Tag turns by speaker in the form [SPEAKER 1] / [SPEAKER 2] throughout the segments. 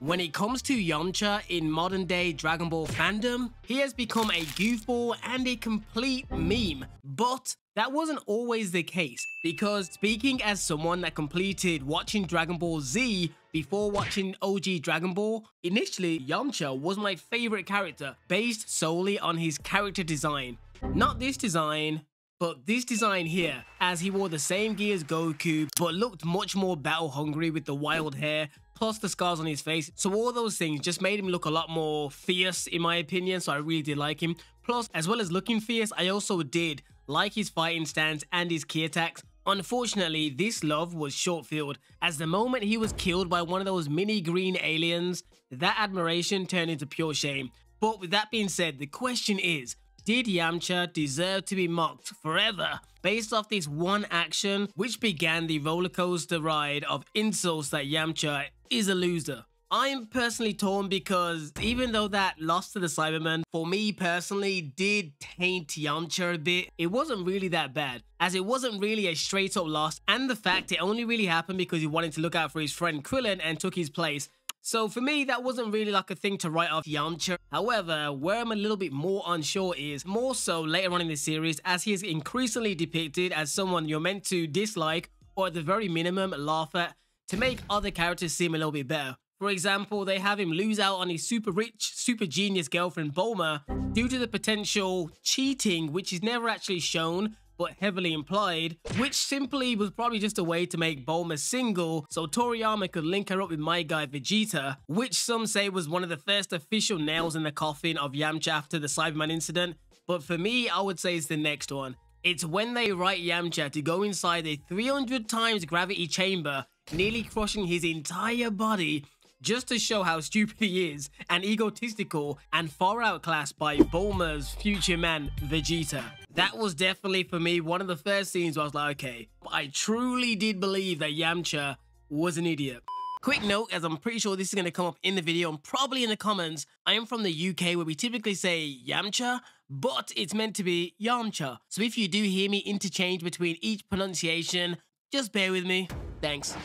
[SPEAKER 1] When it comes to Yamcha in modern day Dragon Ball fandom, he has become a goofball and a complete meme. But that wasn't always the case, because speaking as someone that completed watching Dragon Ball Z before watching OG Dragon Ball, initially Yamcha was my favorite character based solely on his character design. Not this design, but this design here, as he wore the same gear as Goku, but looked much more battle hungry with the wild hair, plus the scars on his face. So all those things just made him look a lot more fierce in my opinion, so I really did like him. Plus, as well as looking fierce, I also did like his fighting stance and his ki attacks. Unfortunately, this love was short-lived, as the moment he was killed by one of those mini green aliens, that admiration turned into pure shame. But with that being said, the question is, did Yamcha deserve to be mocked forever based off this one action, which began the rollercoaster ride of insults that Yamcha is a loser? I'm personally torn, because even though that loss to the Cybermen, for me personally, did taint Yamcha a bit, it wasn't really that bad, as it wasn't really a straight up loss, and the fact it only really happened because he wanted to look out for his friend Krillin and took his place. So for me, that wasn't really like a thing to write off Yamcha. However, where I'm a little bit more unsure is more so later on in the series, as he is increasingly depicted as someone you're meant to dislike, or at the very minimum laugh at, to make other characters seem a little bit better. For example, they have him lose out on his super rich, super genius girlfriend Bulma due to the potential cheating, which is never actually shown but heavily implied, which simply was probably just a way to make Bulma single so Toriyama could link her up with my guy Vegeta, which some say was one of the first official nails in the coffin of Yamcha after the Cyberman incident. But for me, I would say it's the next one. It's when they write Yamcha to go inside a 300 times gravity chamber, nearly crushing his entire body, just to show how stupid he is and egotistical and far outclassed by Bulma's future man, Vegeta. That was definitely for me one of the first scenes where I was like, okay, I truly did believe that Yamcha was an idiot. Quick note, as I'm pretty sure this is going to come up in the video and probably in the comments, I am from the UK where we typically say Yamcha, but it's meant to be Yamcha. So if you do hear me interchange between each pronunciation, just bear with me. Thanks.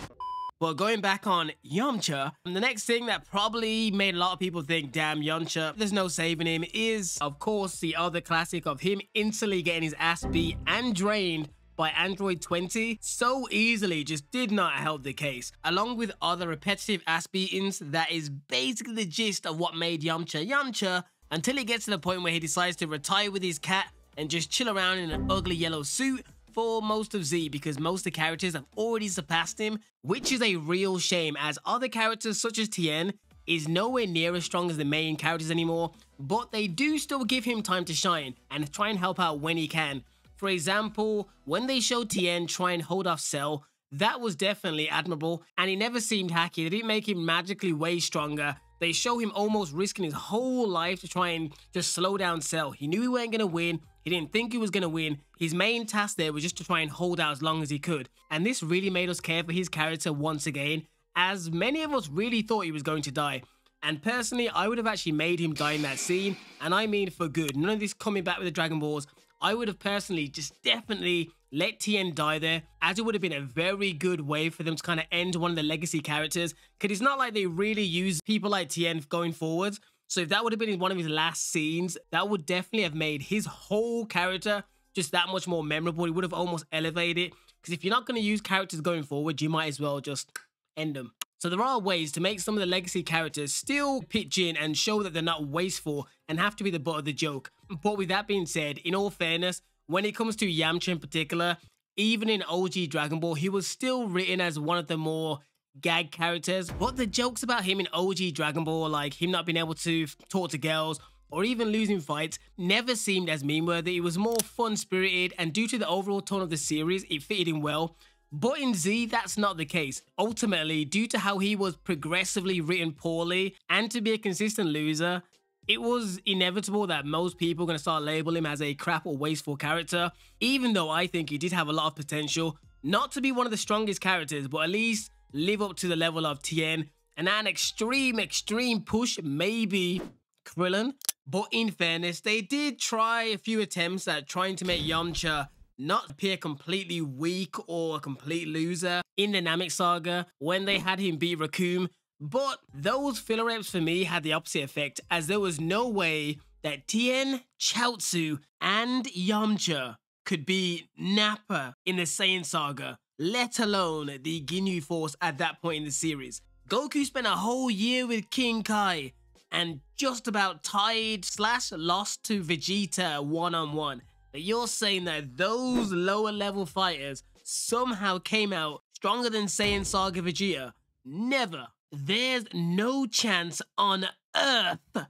[SPEAKER 1] But going back on Yamcha, the next thing that probably made a lot of people think, damn, Yamcha, there's no saving him, is, of course, the other classic of him instantly getting his ass beat and drained by Android 20 so easily just did not help the case. Along with other repetitive ass beatings, that is basically the gist of what made Yamcha Yamcha, until it gets to the point where he decides to retire with his cat and just chill around in an ugly yellow suit for most of Z, because most of the characters have already surpassed him, which is a real shame, as other characters such as Tien is nowhere near as strong as the main characters anymore, but they do still give him time to shine and try and help out when he can. For example, when they showed Tien try and hold off Cell, that was definitely admirable, and he never seemed hacky. They didn't make him magically way stronger. They show him almost risking his whole life to try and just slow down Cell. He knew he wasn't going to win. He didn't think he was going to win. His main task there was just to try and hold out as long as he could. And this really made us care for his character once again, as many of us really thought he was going to die. And personally, I would have actually made him die in that scene, and I mean for good. None of this coming back with the Dragon Balls. I would have personally just definitely let Tien die there, as it would have been a very good way for them to kind of end one of the legacy characters, because it's not like they really use people like Tien going forwards. So if that would have been in one of his last scenes, that would definitely have made his whole character just that much more memorable. It would have almost elevated it, because if you're not going to use characters going forward, you might as well just end them. So there are ways to make some of the legacy characters still pitch in and show that they're not wasteful and have to be the butt of the joke. But with that being said, in all fairness, when it comes to Yamcha in particular, even in OG Dragon Ball, he was still written as one of the more gag characters. But the jokes about him in OG Dragon Ball, like him not being able to talk to girls or even losing fights, never seemed as meme-worthy. It was more fun-spirited, and due to the overall tone of the series, it fitted him well. But in Z, that's not the case. Ultimately, due to how he was progressively written poorly and to be a consistent loser, it was inevitable that most people are going to start labeling him as a crap or wasteful character, even though I think he did have a lot of potential, not to be one of the strongest characters, but at least live up to the level of Tien, and at an extreme push, maybe Krillin. But in fairness, they did try a few attempts at trying to make Yamcha not appear completely weak or a complete loser in the Namek saga when they had him beat Raccoon. But those filler reps for me had the opposite effect, as there was no way that Tien, Chaozu, and Yamcha could be Nappa in the Saiyan saga, let alone the Ginyu Force at that point in the series. Goku spent a whole year with King Kai and just about tied / lost to Vegeta one-on-one. But you're saying that those lower level fighters somehow came out stronger than Saiyan Saga Vegeta? Never. There's no chance on Earth.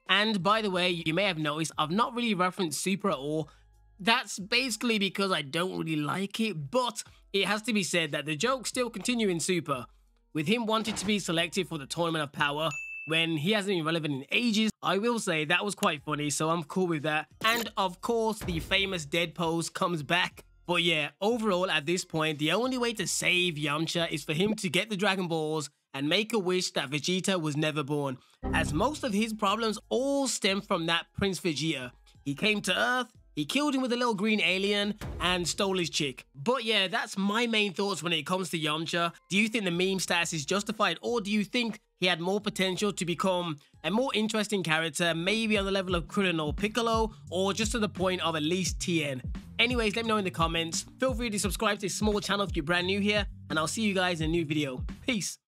[SPEAKER 1] And by the way, you may have noticed I've not really referenced Super at all. That's basically because I don't really like it, but it has to be said that the jokes still continue in Super. With him wanting to be selected for the Tournament of Power when he hasn't been relevant in ages, I will say that was quite funny, so I'm cool with that. And of course, the famous dead pose comes back. But yeah, overall at this point, the only way to save Yamcha is for him to get the Dragon Balls and make a wish that Vegeta was never born, as most of his problems all stem from that Prince Vegeta. He came to Earth, he killed him with a little green alien, and stole his chick. But yeah, that's my main thoughts when it comes to Yamcha. Do you think the meme status is justified, or do you think he had more potential to become a more interesting character, maybe on the level of Krillin or Piccolo, or just to the point of at least Tien? Anyways, let me know in the comments. Feel free to subscribe to this small channel if you're brand new here, and I'll see you guys in a new video. Peace.